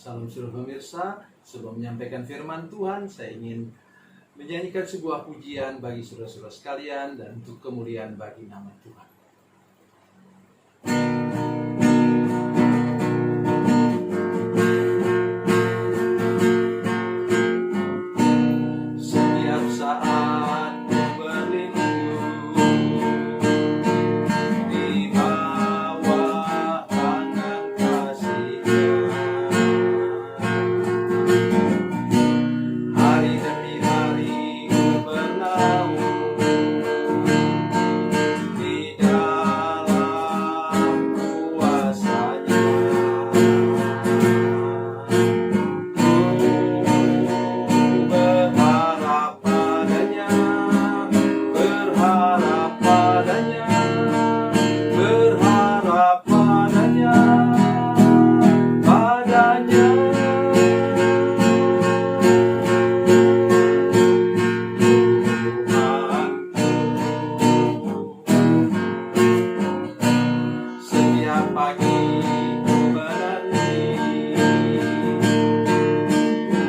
Salam seluruh pemirsa, sebelum menyampaikan firman Tuhan, saya ingin menyanyikan sebuah pujian bagi saudara-saudara sekalian dan untuk kemuliaan bagi nama Tuhan. Setiap saat ku berlindung di bawah tangan kasih-Nya. Hari demi hari ku bernaung di dalam kuasa-Nya. Ku berharap padanya, berharap padanya, berharap padanya, padanya. Setiap pagi ku menanti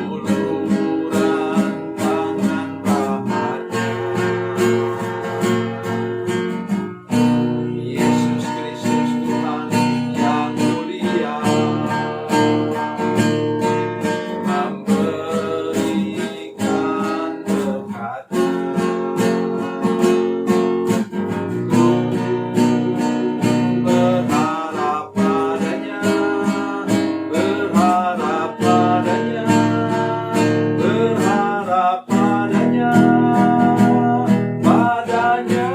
uluran tangan Bapa-Nya. Yesus Kristus Tuhan yang mulia memberikan berkat-Nya. Berharap padanya, berharap padanya, berharap padanya, padanya.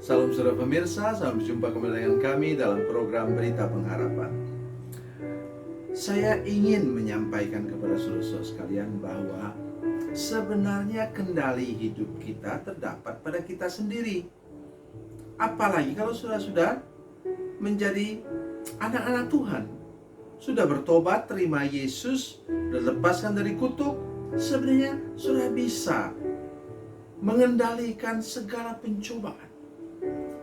Salam saudara pemirsa, salam berjumpa kembali dengan kami dalam program Berita Pengharapan. Saya ingin menyampaikan kepada saudara-saudara sekalian bahwa sebenarnya kendali hidup kita terdapat pada kita sendiri. Apalagi kalau sudah menjadi anak-anak Tuhan, sudah bertobat, terima Yesus, dilepaskan dari kutuk, sebenarnya sudah bisa mengendalikan segala pencobaan.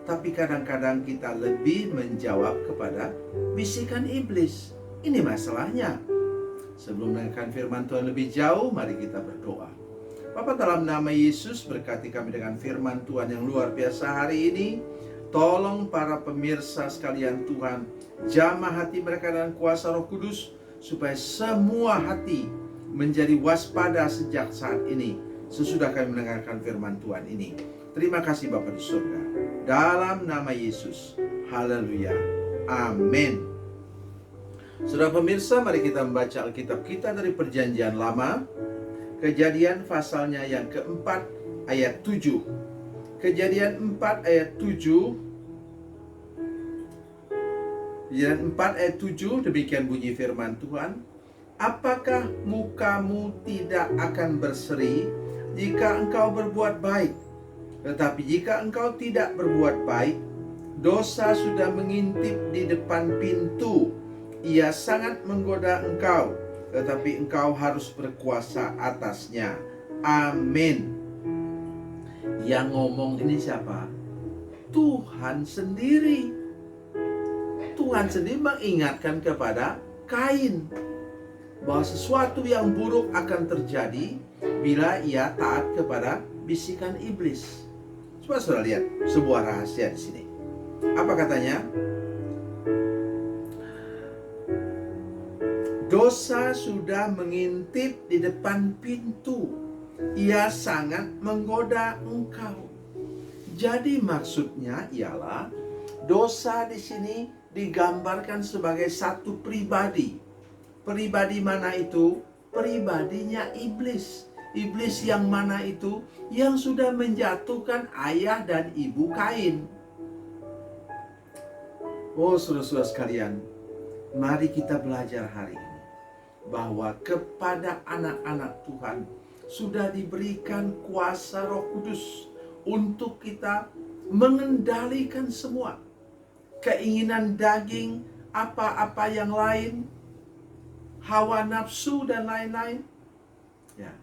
Tapi kadang-kadang kita lebih menjawab kepada bisikan iblis. Ini masalahnya. Sebelum mendengarkan firman Tuhan lebih jauh, mari kita berdoa. Bapa, dalam nama Yesus, berkati kami dengan firman Tuhan yang luar biasa hari ini. Tolong para pemirsa sekalian Tuhan, jamah hati mereka dengan kuasa Roh Kudus, supaya semua hati menjadi waspada sejak saat ini, sesudah kami mendengarkan firman Tuhan ini. Terima kasih Bapa di surga. Dalam nama Yesus. Haleluya. Amin. Saudara pemirsa, mari kita membaca Alkitab kita dari Perjanjian Lama. Kejadian pasalnya yang keempat ayat 7. Kejadian 4 ayat 7. Kejadian 4 ayat 7, demikian bunyi firman Tuhan. Apakah mukamu tidak akan berseri jika engkau berbuat baik? Tetapi jika engkau tidak berbuat baik, dosa sudah mengintip di depan pintu. Ia sangat menggoda engkau, tetapi engkau harus berkuasa atasnya. Amin. Yang ngomong ini siapa? Tuhan sendiri. Tuhan sendiri mengingatkan kepada Kain bahwa sesuatu yang buruk akan terjadi bila ia taat kepada bisikan iblis. Coba saudara lihat sebuah rahasia di sini. Apa katanya? Dosa sudah mengintip di depan pintu. Ia sangat menggoda engkau. Jadi maksudnya ialah dosa di sini digambarkan sebagai satu pribadi. Pribadi mana itu? Pribadinya iblis. Iblis yang mana itu? Yang sudah menjatuhkan ayah dan ibu Kain. Oh saudara-saudara sekalian, mari kita belajar hari ini bahwa kepada anak-anak Tuhan sudah diberikan kuasa Roh Kudus untuk kita mengendalikan semua keinginan daging, apa-apa yang lain, hawa nafsu, dan lain-lain. Ya.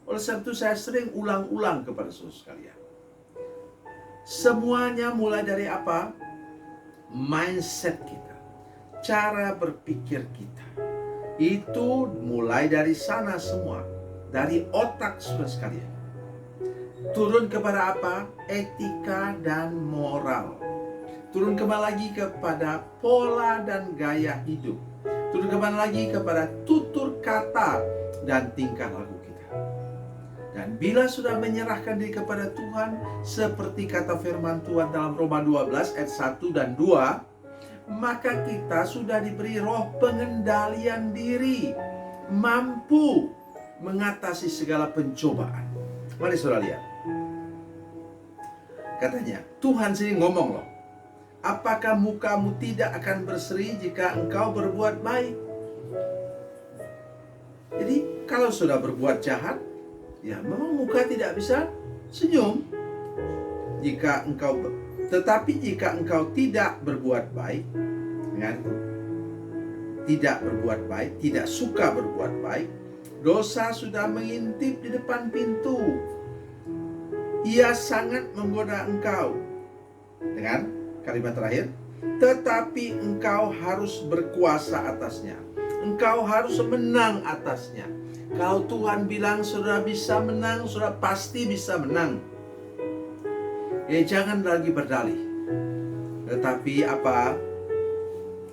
Oleh sebab itu saya sering ulang-ulang kepada saudara sekalian. Semuanya mulai dari apa? Mindset kita, cara berpikir kita. Itu mulai dari sana semua, dari otak saudara sekalian. Turun kepada apa? Etika dan moral. Turun kembali lagi kepada pola dan gaya hidup. Turun kembali lagi kepada tutur kata dan tingkah laku kita. Dan bila sudah menyerahkan diri kepada Tuhan, seperti kata firman Tuhan dalam Roma 12 ayat 1 dan 2, maka kita sudah diberi roh pengendalian diri, mampu mengatasi segala pencobaan. Mari saudara lihat. Katanya, Tuhan sendiri ngomong loh. Apakah mukamu tidak akan berseri jika engkau berbuat baik? Jadi kalau sudah berbuat jahat, ya memang muka tidak bisa senyum. Tetapi jika engkau tidak berbuat baik, tidak berbuat baik, tidak suka berbuat baik, dosa sudah mengintip di depan pintu. Ia sangat menggoda engkau. Dengan kalimat terakhir, tetapi engkau harus berkuasa atasnya. Engkau harus menang atasnya. Kalau Tuhan bilang saudara bisa menang, saudara pasti bisa menang. Ya jangan lagi berdalih. Tetapi apa?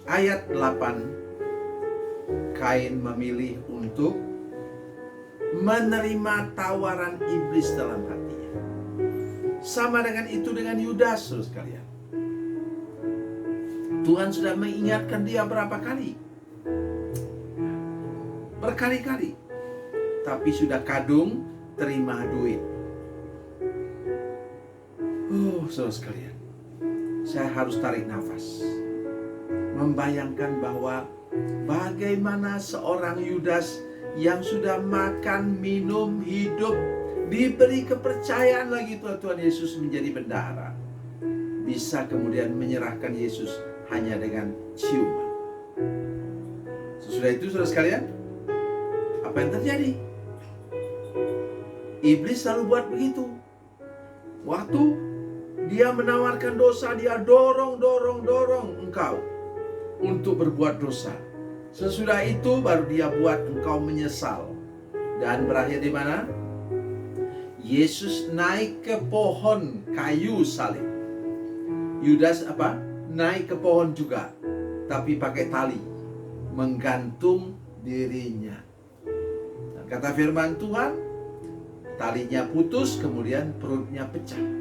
Ayat 8, Kain memilih untuk menerima tawaran iblis dalam hatinya. Sama dengan itu dengan Yudas, saudara sekalian. Tuhan sudah mengingatkan dia berapa kali? Berkali-kali. Tapi sudah kadung terima duit. Saudara sekalian, saya harus tarik nafas, membayangkan bahwa bagaimana seorang Yudas yang sudah makan, minum, hidup, diberi kepercayaan lagi Tuhan Yesus menjadi bendahara, bisa kemudian menyerahkan Yesus hanya dengan ciuman. Sesudah itu saudara sekalian, apa yang terjadi? Iblis selalu buat begitu. Waktu dia menawarkan dosa, dia dorong engkau untuk berbuat dosa. Sesudah itu baru dia buat engkau menyesal. Dan berakhir di mana? Yesus naik ke pohon kayu salib. Yudas apa? Naik ke pohon juga, tapi pakai tali, menggantung dirinya. Dan kata firman Tuhan, talinya putus, kemudian perutnya pecah.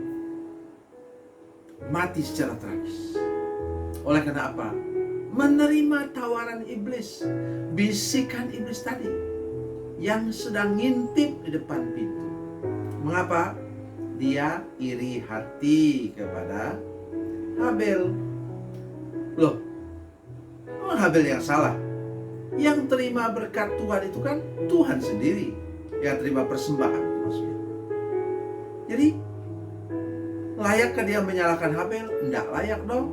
Mati secara tragis. Oleh karena apa? Menerima tawaran iblis, bisikan iblis tadi yang sedang ngintip di depan pintu. Mengapa? Dia iri hati kepada Habel. Loh, memang Habel yang salah? Yang terima berkat Tuhan itu kan Tuhan sendiri yang terima persembahan maksudnya. Jadi layakkah dia menyalahkan Habel? Tidak layak dong.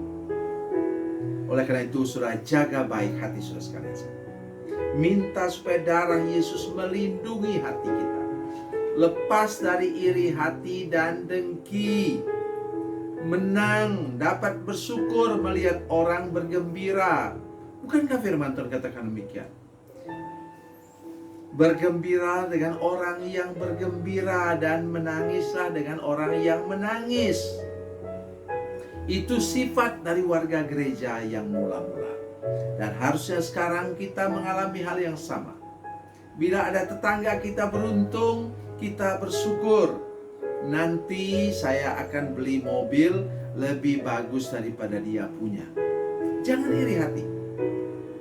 Oleh karena itu saudara jaga baik hati saudara sekalian. Minta supaya darah Yesus melindungi hati kita. Lepas dari iri hati dan dengki. Menang, dapat bersyukur melihat orang bergembira. Bukankah firman Tuhan katakan demikian? Bergembira dengan orang yang bergembira dan menangislah dengan orang yang menangis. Itu sifat dari warga gereja yang mula-mula. Dan harusnya sekarang kita mengalami hal yang sama. Bila ada tetangga kita beruntung, kita bersyukur. Nanti saya akan beli mobil lebih bagus daripada dia punya. Jangan iri hati.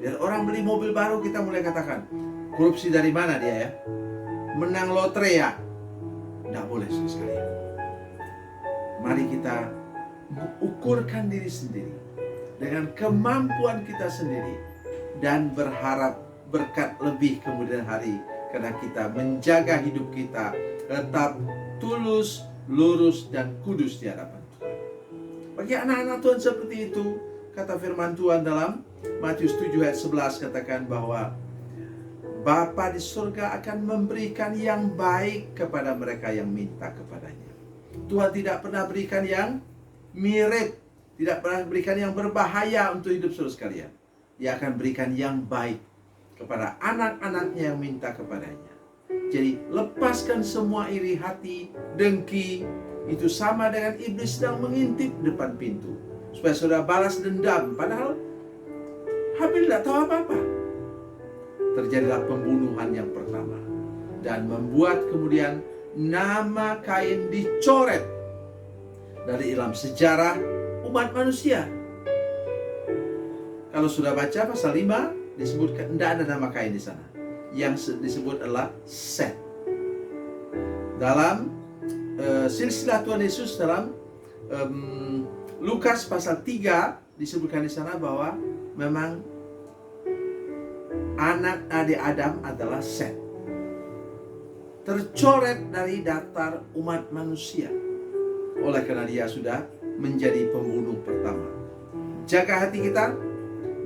Biar orang beli mobil baru kita mulai katakan, korupsi dari mana dia ya? Menang lotre ya? Tidak boleh sekali. Mari kita mengukurkan diri sendiri dengan kemampuan kita sendiri dan berharap berkat lebih kemudian hari, karena kita menjaga hidup kita tetap tulus, lurus, dan kudus di hadapan Tuhan. Bagi anak-anak Tuhan seperti itu, kata firman Tuhan dalam Matius 7 ayat 11 katakan bahwa Bapa di surga akan memberikan yang baik kepada mereka yang minta kepadanya. Tuhan tidak pernah berikan yang mirip, tidak pernah berikan yang berbahaya untuk hidup saudara sekalian. Dia akan berikan yang baik kepada anak-anaknya yang minta kepadanya. Jadi lepaskan semua iri hati, dengki. Itu sama dengan iblis sedang mengintip depan pintu supaya saudara balas dendam, padahal Habil tidak tahu apa-apa. Terjadilah pembunuhan yang pertama dan membuat kemudian nama Kain dicoret dari dalam sejarah umat manusia. Kalau sudah baca pasal 5 disebutkan tidak ada nama Kain di sana. Yang disebut adalah Set. Dalam silsilah Tuhan Yesus dalam Lukas pasal 3 disebutkan di sana bahwa memang anak adik Adam adalah Set. Tercoret dari daftar umat manusia oleh karena dia sudah menjadi pembunuh pertama. Jaga hati kita,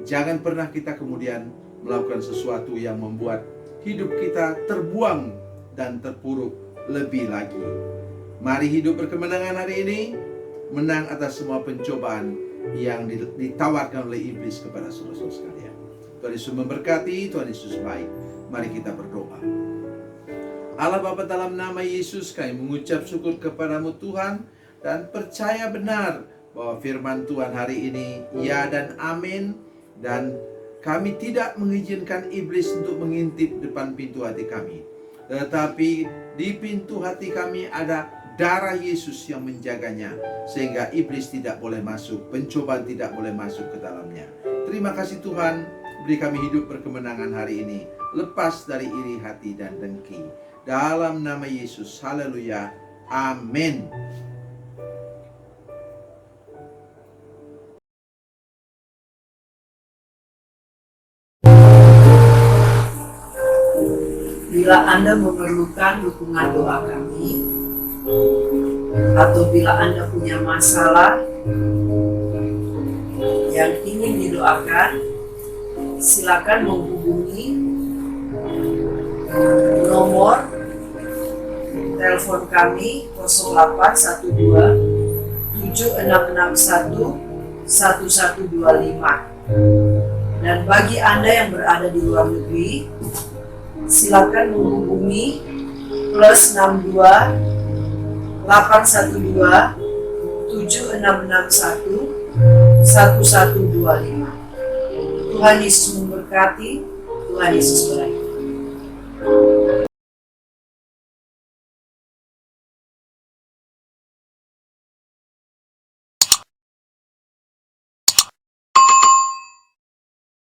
jangan pernah kita kemudian melakukan sesuatu yang membuat hidup kita terbuang dan terpuruk lebih lagi. Mari hidup berkemenangan hari ini, menang atas semua pencobaan yang ditawarkan oleh iblis kepada saudara-saudara sekalian. Tuhan Yesus memberkati, Tuhan Yesus baik. Mari kita berdoa. Allah Bapa, dalam nama Yesus kami mengucap syukur kepadamu Tuhan, dan percaya benar bahwa firman Tuhan hari ini ya dan amin, dan kami tidak mengizinkan iblis untuk mengintip depan pintu hati kami. Tetapi di pintu hati kami ada darah Yesus yang menjaganya, sehingga iblis tidak boleh masuk, pencobaan tidak boleh masuk ke dalamnya. Terima kasih Tuhan, beri kami hidup berkemenangan hari ini, lepas dari iri hati dan dengki. Dalam nama Yesus, haleluya, amin. Bila Anda memerlukan dukungan doa kami, atau bila Anda punya masalah yang ingin didoakan, silakan menghubungi nomor telepon kami 0812 7661 1125. Dan bagi Anda yang berada di luar negeri, silakan menghubungi +62 812 7661 1125. Tuhan Yesus memberkati, Tuhan Yesus berkati.